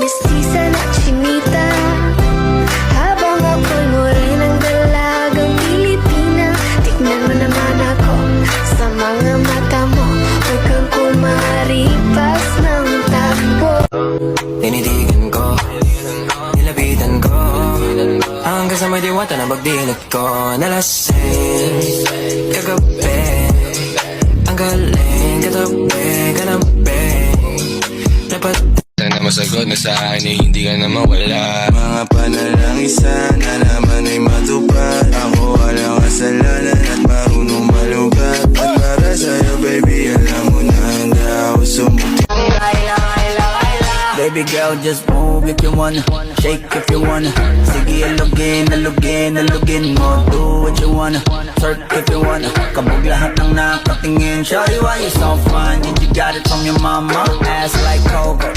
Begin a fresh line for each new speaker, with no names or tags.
mestiza na chinita, habang ako'y morenang dalagang Pilipina. Tignan mo naman ako sa mga mata mo, huwag kang kumaripas ng takbo.
Tinitigan ko, nilapitan ko, hanggang sa may diwata na pagdilat ko. Nalasing kagabi, ang galing katabi, kanabi. Dapat
sana masagot na sa akin eh, hindi ka na mawala.
Mga panalangin sana naman ay matupad. Ako walang kasalanan at marunong malugat. At para sa'yo baby, alam mo na handa ako sumuti.
Baby girl, just move if you wanna, shake if you wanna. Sige, alugin, alugin, alugin mo. Do what you wanna, twerk if you wanna. Kabog lahat ng nakatingin. Shawty, why you so fine? Did you got it from your mama? Ass like Coco.